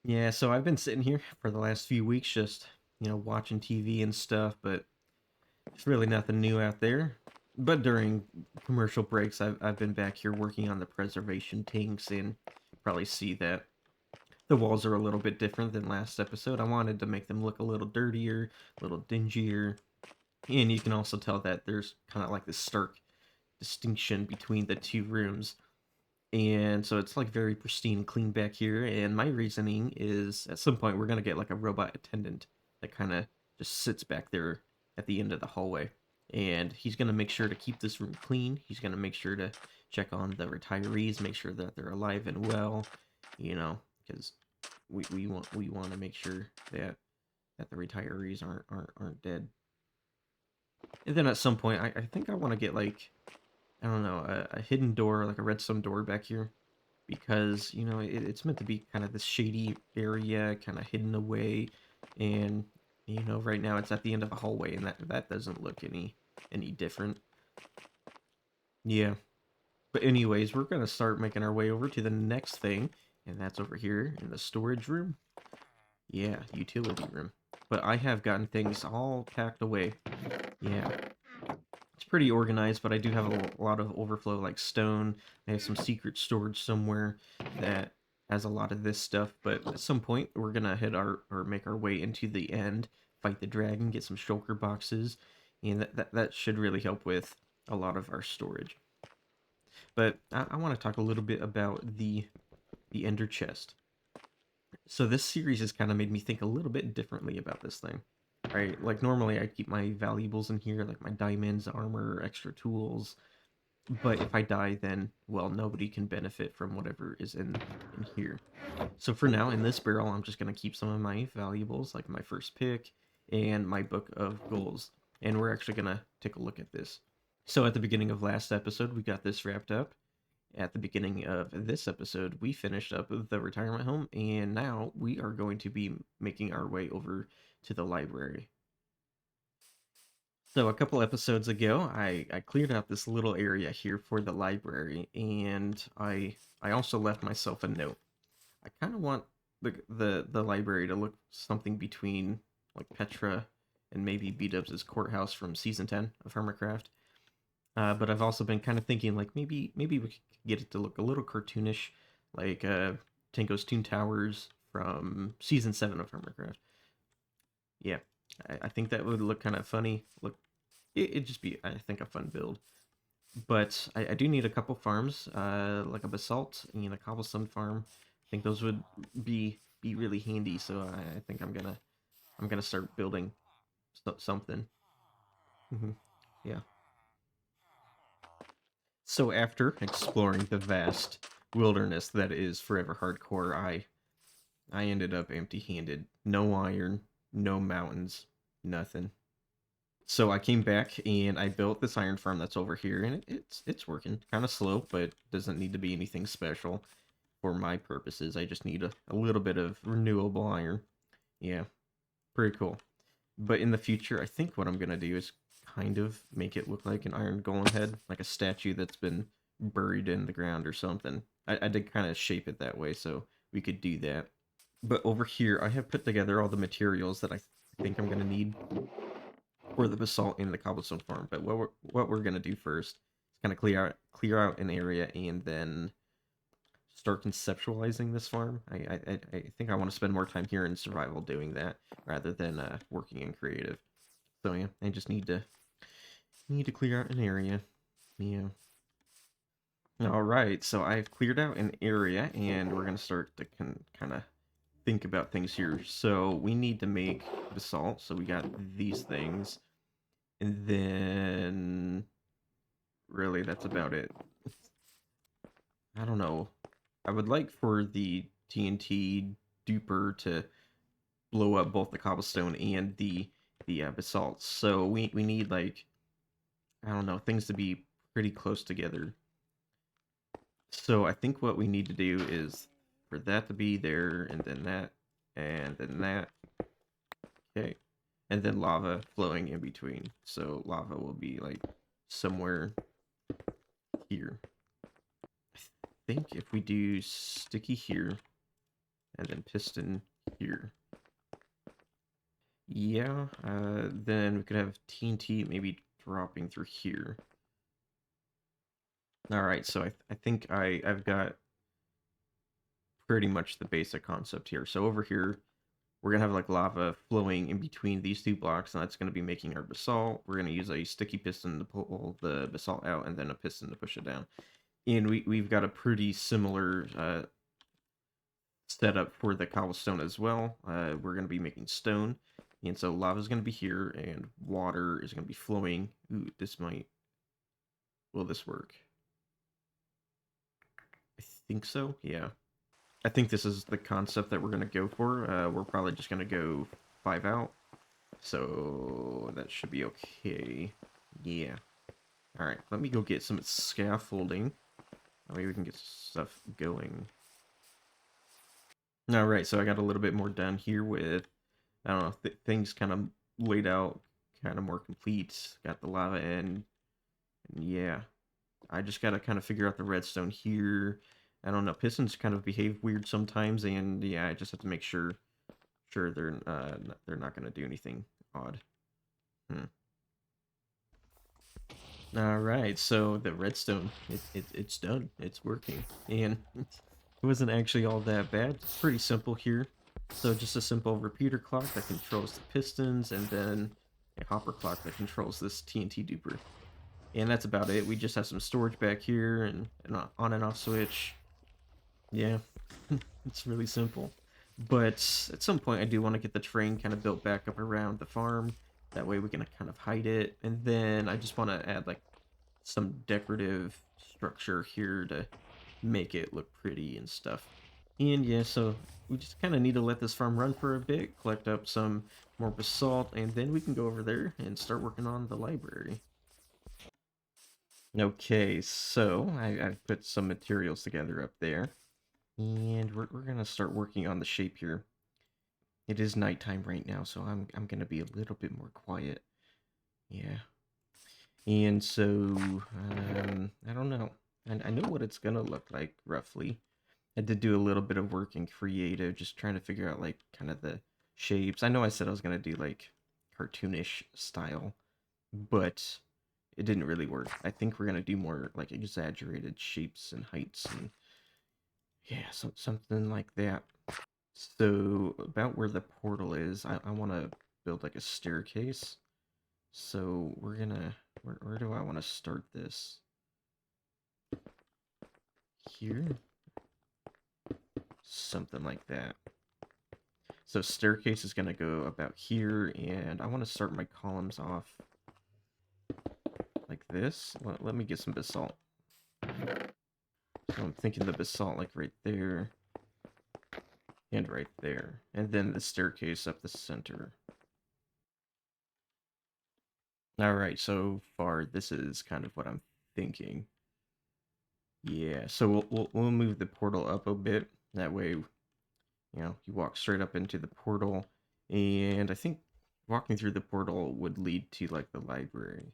Yeah, so I've been sitting here for the last few weeks just, watching TV and stuff, but it's really nothing new out there. But during commercial breaks, I've been back here working on the preservation tanks and probably see that the walls are a little bit different than last episode. I wanted to make them look a little dirtier, a little dingier, and you can also tell that there's kind of like this stark distinction between the two rooms. And so it's like very pristine, clean back here. And my reasoning is at some point we're gonna get like a robot attendant that kind of just sits back there at the end of the hallway, and he's gonna make sure to keep this room clean. He's gonna make sure to check on the retirees, make sure that they're alive and well, because we want to make sure that the retirees aren't dead. And then at some point, I think I want to get like I don't know a hidden door, like a redstone door back here, because it's meant to be kind of this shady area, kind of hidden away, and right now it's at the end of a hallway, and that doesn't look any different. Yeah, but anyways, we're gonna start making our way over to the next thing, and that's over here in the storage room. Yeah, utility room. But I have gotten things all packed away. Yeah, it's pretty organized, but I do have a lot of overflow, like stone. I have some secret storage somewhere that has a lot of this stuff. But at some point, we're gonna head or make our way into the end, fight the dragon, get some shulker boxes, and that should really help with a lot of our storage. But I want to talk a little bit about the ender chest. So this series has kind of made me think a little bit differently about this thing. Right? Like normally I keep my valuables in here, like my diamonds, armor, extra tools. But if I die, then well, nobody can benefit from whatever is in here. So for now, in this barrel, I'm just gonna keep some of my valuables, like my first pick and my book of goals. And we're actually gonna take a look at this. So at the beginning of last episode, we got this wrapped up. At the beginning of this episode, we finished up the retirement home, and now we are going to be making our way over to the library. So a couple episodes ago, I cleared out this little area here for the library, and I also left myself a note. I kind of want the library to look something between like Petra and maybe B-Dubs' courthouse from season 10 of Hermitcraft. But I've also been kind of thinking like maybe we could get it to look a little cartoonish, like Tango's Toon Towers from season 7 of Hermitcraft. Yeah, I think that would look kind of funny. It'd just be, I think, a fun build. But I do need a couple farms, like a basalt and a cobblestone farm. I think those would be really handy. So I think I'm gonna start building something. Yeah. So after exploring the vast wilderness that is Forever Hardcore, I ended up empty-handed. No iron, no mountains, nothing. So I came back and I built this iron farm that's over here, and it's working. Kind of slow, but doesn't need to be anything special for my purposes. I just need a little bit of renewable iron. Yeah, pretty cool. But in the future, I think what I'm gonna do is kind of make it look like an iron golem head, like a statue that's been buried in the ground or something. I did kind of shape it that way so we could do that. But over here, I have put together all the materials that I think I'm gonna need for the basalt in the cobblestone farm. But what we're gonna do first is kind of clear out an area and then start conceptualizing this farm. I think I want to spend more time here in survival doing that rather than working in creative. So yeah, I just need to clear out an area. Yeah. All right, so I've cleared out an area, and we're gonna start to kind of think about things here. So we need to make basalt. So we got these things, and then really that's about it. I don't know. I would like for the TNT duper to blow up both the cobblestone and the basalt. So we need like I don't know things to be pretty close together. So I think what we need to do is for that to be there, and then that, and then that. Okay, and then lava flowing in between. So lava will be like somewhere here. I think if we do sticky here, and then piston here. Yeah, then we could have TNT maybe dropping through here. Alright, so I think I've got pretty much the basic concept here. So over here, we're going to have like lava flowing in between these two blocks, and that's going to be making our basalt. We're going to use a sticky piston to pull the basalt out, and then a piston to push it down. And we've got a pretty similar setup for the cobblestone as well. We're going to be making stone, and so lava is going to be here, and water is going to be flowing. Ooh, this might... Will this work? I think so, yeah. I think this is the concept that we're going to go for. We're probably just going to go 5 out. So that should be okay. Yeah. Alright, let me go get some scaffolding. That way we can get stuff going. Alright, so I got a little bit more done here with, I don't know, things kind of laid out, kind of more complete. Got the lava in. And yeah. I just got to kind of figure out the redstone here. I don't know, pistons kind of behave weird sometimes, and yeah, I just have to make sure they're not going to do anything odd. All right, so the redstone, it's done. It's working, and it wasn't actually all that bad. It's pretty simple here. So just a simple repeater clock that controls the pistons, and then a hopper clock that controls this TNT duper. And that's about it. We just have some storage back here and an on and off switch. Yeah, it's really simple. But at some point, I do want to get the train kind of built back up around the farm. That way we can kind of hide it. And then I just want to add like some decorative structure here to make it look pretty and stuff. And yeah, so we just kind of need to let this farm run for a bit, collect up some more basalt, and then we can go over there and start working on the library. Okay, so I've put some materials together up there. And we're going to start working on the shape here. It is nighttime right now, so I'm going to be a little bit more quiet. Yeah. And so, I don't know. I know what it's going to look like, roughly. I did do a little bit of work in creative, just trying to figure out, like, kind of the shapes. I know I said I was going to do, like, cartoonish style, but it didn't really work. I think we're going to do more, like, exaggerated shapes and heights and, yeah, something like that. So, about where the portal is, I want to build, like, a staircase. So, we're gonna... Where do I want to start this? Here? Something like that. So staircase is going to go about here, and I want to start my columns off like this. Let me get some basalt. So I'm thinking the basalt like right there, and right there. And then the staircase up the center. Alright, so far this is kind of what I'm thinking. Yeah, so we'll move the portal up a bit. That way, you know, you walk straight up into the portal, and I think walking through the portal would lead to like the library.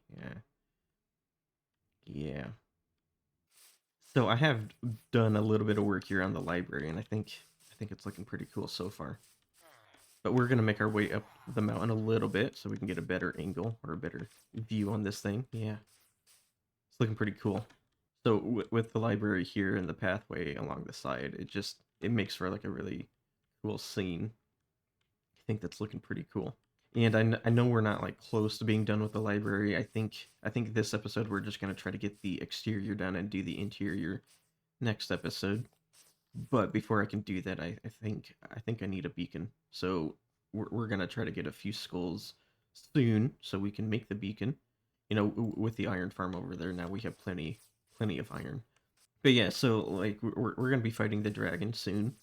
Yeah. So I have done a little bit of work here on the library, and I think it's looking pretty cool so far. But we're gonna make our way up the mountain a little bit so we can get a better angle or a better view on this thing. Yeah, it's looking pretty cool. So with the library here and the pathway along the side, it makes for like a really cool scene. I think that's looking pretty cool. And I know we're not like close to being done with the library. I think this episode we're just gonna try to get the exterior done and do the interior next episode. But before I can do that, I think I need a beacon. So we're gonna try to get a few skulls soon so we can make the beacon. You know, with the iron farm over there now we have plenty of iron. But yeah, so like we're gonna be fighting the dragon soon.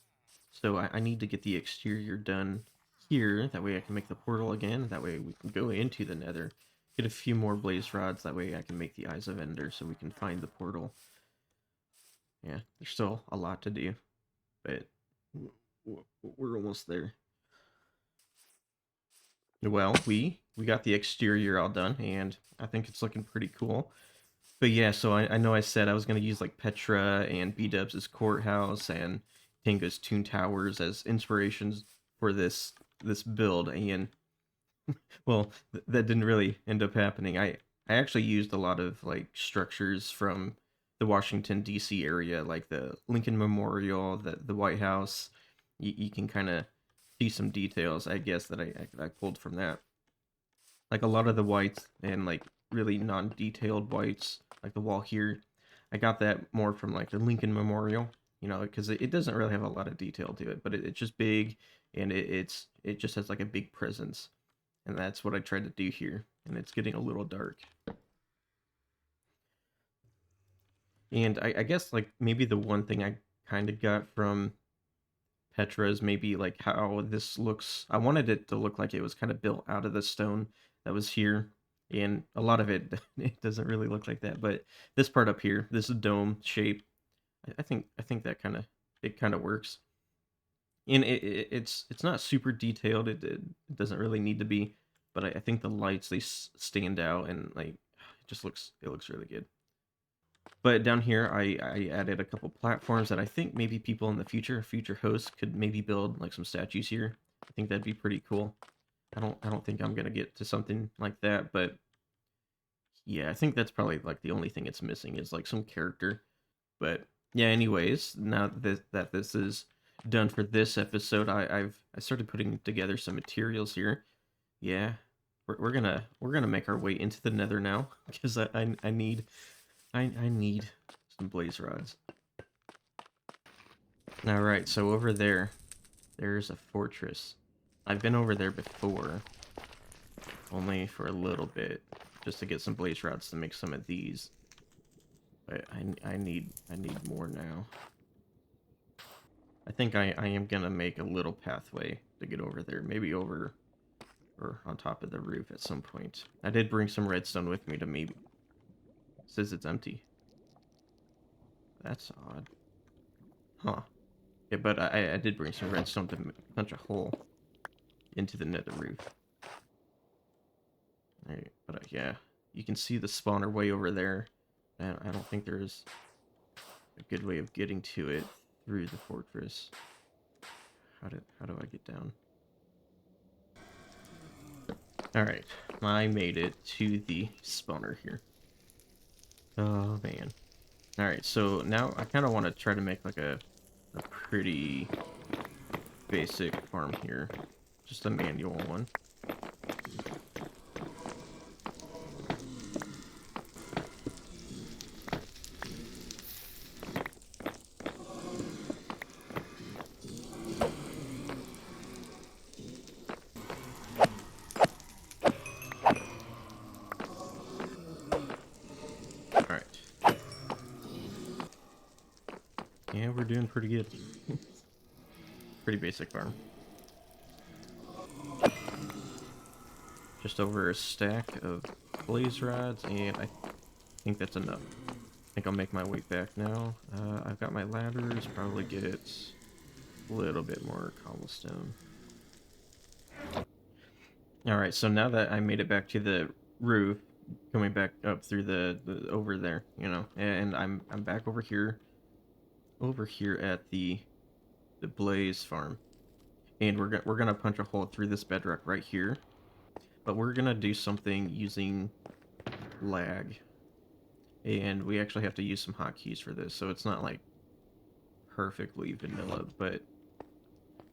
So I need to get the exterior done here. That way I can make the portal again. That way we can go into the Nether. Get a few more blaze rods. That way I can make the Eyes of Ender so we can find the portal. Yeah, there's still a lot to do, but we're almost there. Well, we got the exterior all done, and I think it's looking pretty cool. But yeah, so I know I said I was going to use like Petra and B-Dubs' courthouse and Tenga's Toon Towers as inspirations for this build, and well, that didn't really end up happening. I actually used a lot of like structures from the Washington D.C. area, like the Lincoln Memorial, the White House. You can kind of see some details, I guess, that I pulled from that. Like a lot of the whites and like really non-detailed whites, like the wall here, I got that more from like the Lincoln Memorial, because it doesn't really have a lot of detail to it, but it's just big, and it just has like a big presence, and that's what I tried to do here, and it's getting a little dark. And I guess like maybe the one thing I kind of got from Petra is maybe like how this looks. I wanted it to look like it was kind of built out of the stone that was here, and a lot of it it doesn't really look like that. But this part up here, this dome shape, I think that kind of works. And it's not super detailed. It doesn't really need to be, but I think the lights they stand out, and like it looks really good. But down here, I added a couple platforms that I think maybe people in the future hosts could maybe build like some statues here. I think that'd be pretty cool. I don't think I'm gonna get to something like that, but yeah, I think that's probably like the only thing it's missing is like some character. But yeah, anyways, now that this is done for this episode, I started putting together some materials here. Yeah, we're gonna make our way into the Nether now because I need some blaze rods. All right, so over there's a fortress. I've been over there before, only for a little bit, just to get some blaze rods to make some of these. But I need more now. I think I am gonna make a little pathway to get over there, maybe over or on top of the roof at some point. I did bring some redstone with me to maybe. It says it's empty. That's odd. Huh. Yeah, but I did bring some redstone to punch a hole into the nether roof. Alright, but yeah, you can see the spawner way over there. I don't think there's a good way of getting to it through the fortress. How do I get down? Alright, I made it to the spawner here. Oh man. Alright, so now I kind of want to try to make like a pretty basic farm here. Just a manual one. Alright. Yeah, we're doing pretty good. Pretty basic farm. Just over a stack of blaze rods, and I think that's enough. I think I'll make my way back now. I've got my ladders, probably get a little bit more cobblestone. Alright, so now that I made it back to the roof, coming back up through the over there, and I'm back over here at the blaze farm. And we're gonna punch a hole through this bedrock right here. But we're gonna do something using lag. And we actually have to use some hotkeys for this, so it's not like perfectly vanilla, but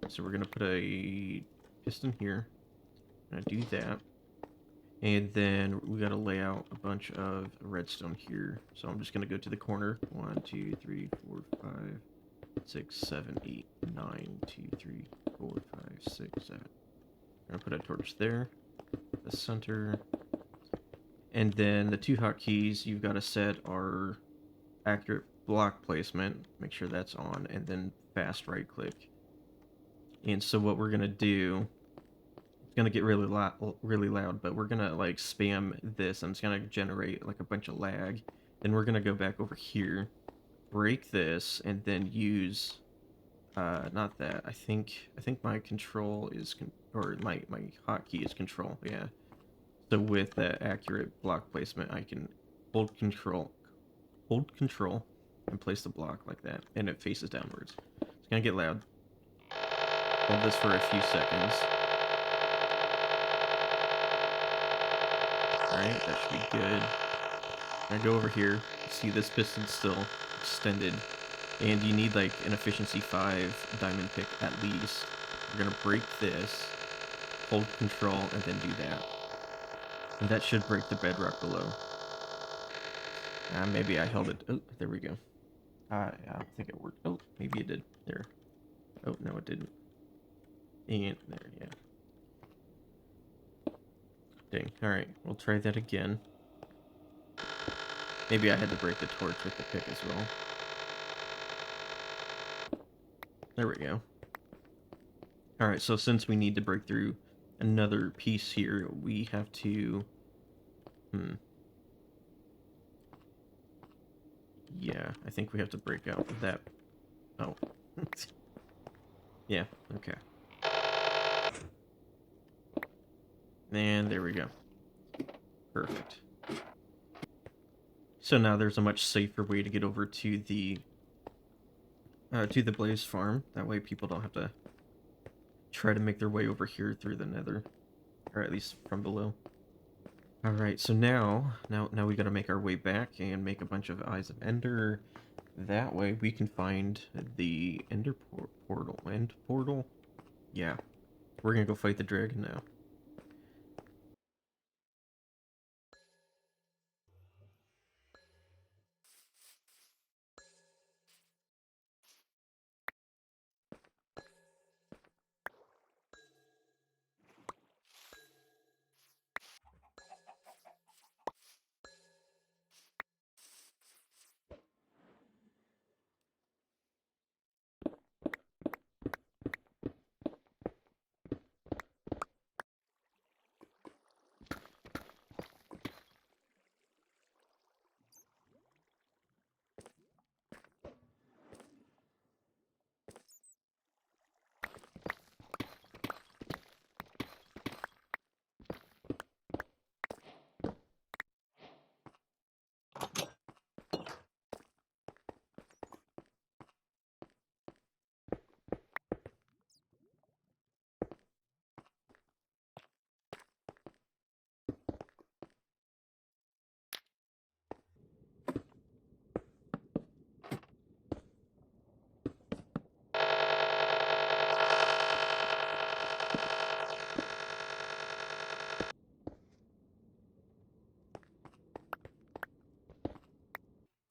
so we're gonna put a piston here. Gonna do that. And then we gotta lay out a bunch of redstone here. So I'm just gonna go to the corner. 1, 2, 3, 4, 5, 6, 7, 8, 9, 2, 3, 4, 5, 6, 7. I'm gonna put a torch there. The center. And then the two hotkeys you've got to set are accurate block placement. Make sure that's on. And then fast right click. And so what we're gonna do, it's gonna get really loud, but we're gonna like spam this, and it's gonna generate like a bunch of lag. Then we're gonna go back over here, break this, and then use not that. I think my control is or my hotkey is control. Yeah. So with that accurate block placement, I can hold control, and place the block like that, and it faces downwards. It's gonna get loud. Hold this for a few seconds. Alright, that should be good. Now go over here. See, this piston's still extended. And you need like an efficiency 5 diamond pick at least. We're gonna break this, hold control, and then do that. And that should break the bedrock below. Maybe I held it. Oh, there we go. I don't think it worked. Oh, maybe it did. There. Oh, no, it didn't. And there, yeah. Dang. Alright, we'll try that again. Maybe I had to break the torch with the pick as well. There we go. Alright, so since we need to break through another piece here, we have to... Yeah, I think we have to break out of that. Oh. Yeah, okay. And there we go. Perfect. So now there's a much safer way to get over to the Blaze farm. That way people don't have to try to make their way over here through the Nether, or at least from below. All right, so now we got to make our way back and make a bunch of Eyes of Ender. That way we can find the Ender portal. End portal? Yeah. We're gonna go fight the dragon now.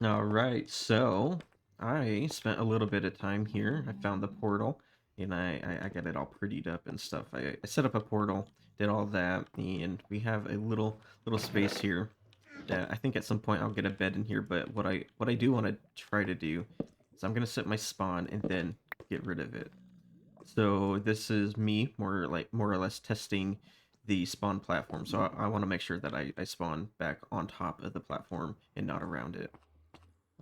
All right, so I spent a little bit of time here. I found the portal, and I got it all prettied up and stuff. I set up a portal, did all that, and we have a little space here. That I think at some point I'll get a bed in here. But what I do want to try to do is I'm gonna set my spawn and then get rid of it. So this is me more or less testing the spawn platform. So I want to make sure that I spawn back on top of the platform and not around it.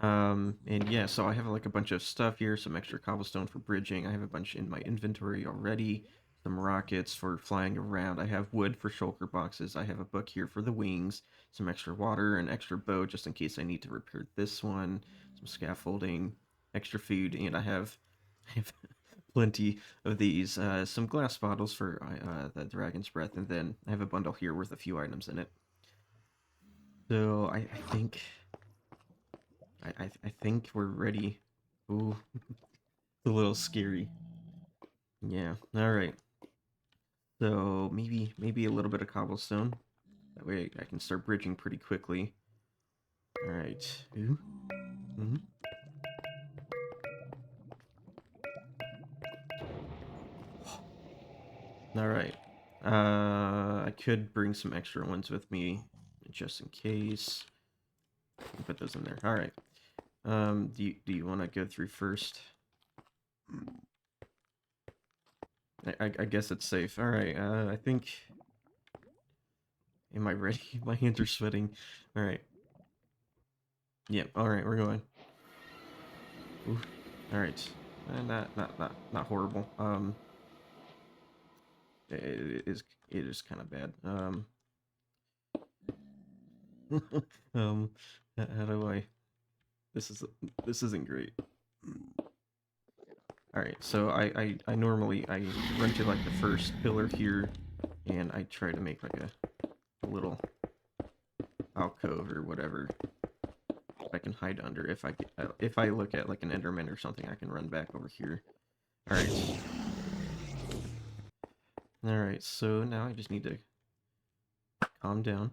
And yeah, so I have like a bunch of stuff here, some extra cobblestone for bridging. I have a bunch in my inventory already, some rockets for flying around. I have wood for shulker boxes. I have a book here for the wings, some extra water, an extra bow just in case I need to repair this one, some scaffolding, extra food, and I have plenty of these, some glass bottles for the dragon's breath, and then I have a bundle here with a few items in it. So I think I think we're ready. Ooh, it's a little scary. Yeah. All right. So maybe a little bit of cobblestone. That way I can start bridging pretty quickly. All right. Ooh. Mm-hmm. All right. I could bring some extra ones with me, just in case. Put those in there. All right. Do you want to go through first? I guess it's safe. All right. I think. Am I ready? My hands are sweating. All right. Yep. All right. We're going. Ooh. All right. Not horrible. It is kind of bad. Um, how do I? This isn't great. Alright, so I normally, I run to like the first pillar here, and I try to make like a little alcove or whatever I can hide under. If I look at like an Enderman or something, I can run back over here. Alright. Alright, so now I just need to calm down,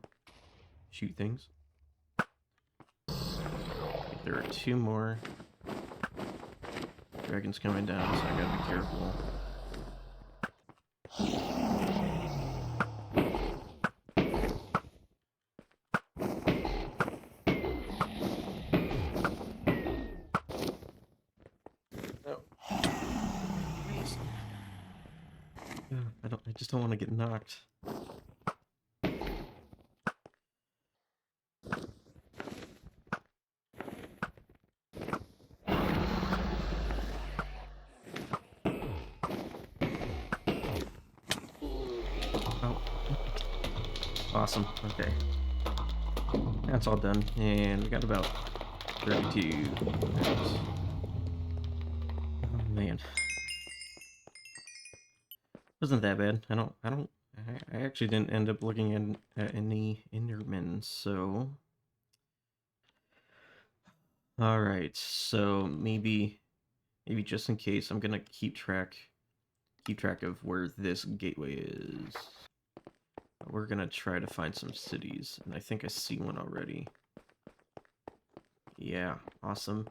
shoot things. There are two more dragons coming down, so I gotta be careful. No. I just don't want to get knocked. Oh. Awesome. Okay. That's all done. And we got about 32. Oh, man. Wasn't that bad. I actually didn't end up looking at any Endermen, so... Alright, so maybe just in case, I'm gonna keep track of where this gateway is. We're gonna try to find some cities, and I think I see one already. Yeah, awesome.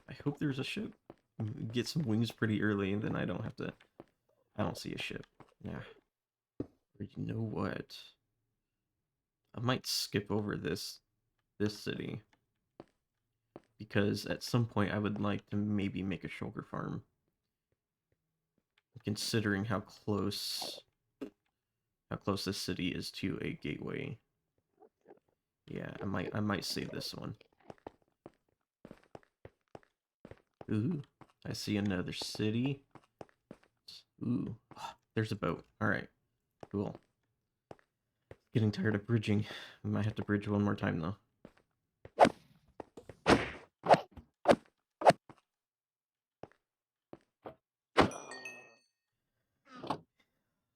I hope there's a ship. Get some wings pretty early, and then I don't see a ship. Yeah. Or you know what? I might skip over this city. Because at some point I would like to maybe make a sugar farm. Considering how close this city is to a gateway. Yeah, I might save this one. Ooh, I see another city. Ooh, oh, there's a boat. Alright, cool. Getting tired of bridging. We might have to bridge one more time though.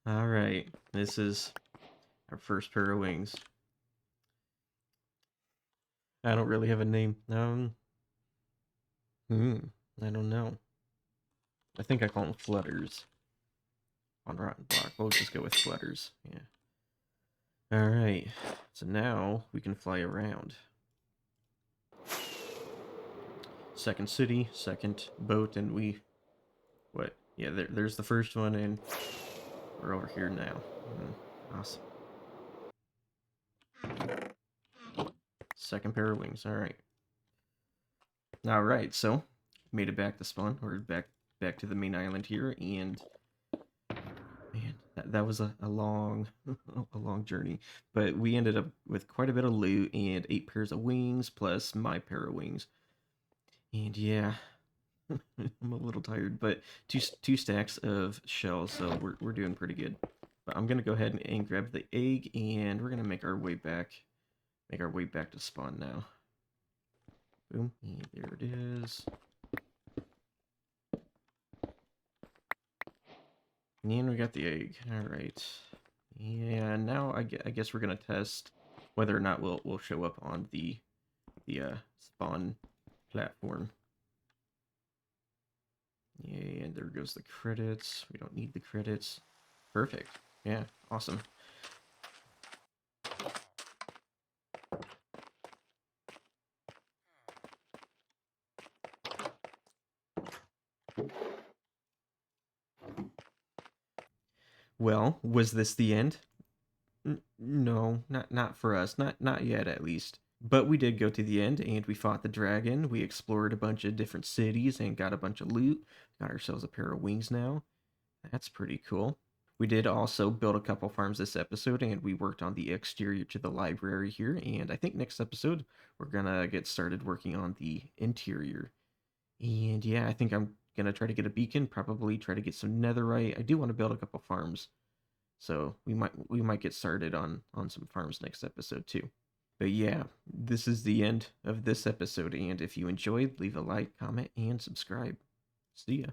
Alright, this is our first pair of wings. I don't really have a name. I don't know. I think I call them flutters. On Rotten Block. We'll just go with flutters. Yeah. Alright. So now we can fly around. Second city, second boat, and we... What? Yeah, there's the first one, and we're over here now. Awesome. Second pair of wings. Alright. Alright, so made it back to spawn. We're back to the main island here, and man, that was a long a long journey. But we ended up with quite a bit of loot and 8 pairs of wings plus my pair of wings. And yeah, I'm a little tired, but two stacks of shells, so we're doing pretty good. But I'm gonna go ahead and grab the egg, and we're gonna make our way back to spawn now. Boom, and there it is. And we got the egg. All right. Yeah, now I guess we're gonna test whether or not we'll show up on the spawn platform. Yeah, and there goes the credits. We don't need the credits. Perfect. Yeah, awesome. Well, was this the end? No, not for us. Not yet, at least. But we did go to the end, and we fought the dragon. We explored a bunch of different cities and got a bunch of loot. Got ourselves a pair of wings now. That's pretty cool. We did also build a couple farms this episode, and we worked on the exterior to the library here. And I think next episode, we're gonna get started working on the interior. And yeah, I think I'm gonna try to get a beacon, probably try to get some netherite. I do want to build a couple farms. So we might get started on some farms next episode too. But yeah, this is the end of this episode, and if you enjoyed, leave a like, comment, and subscribe. See ya.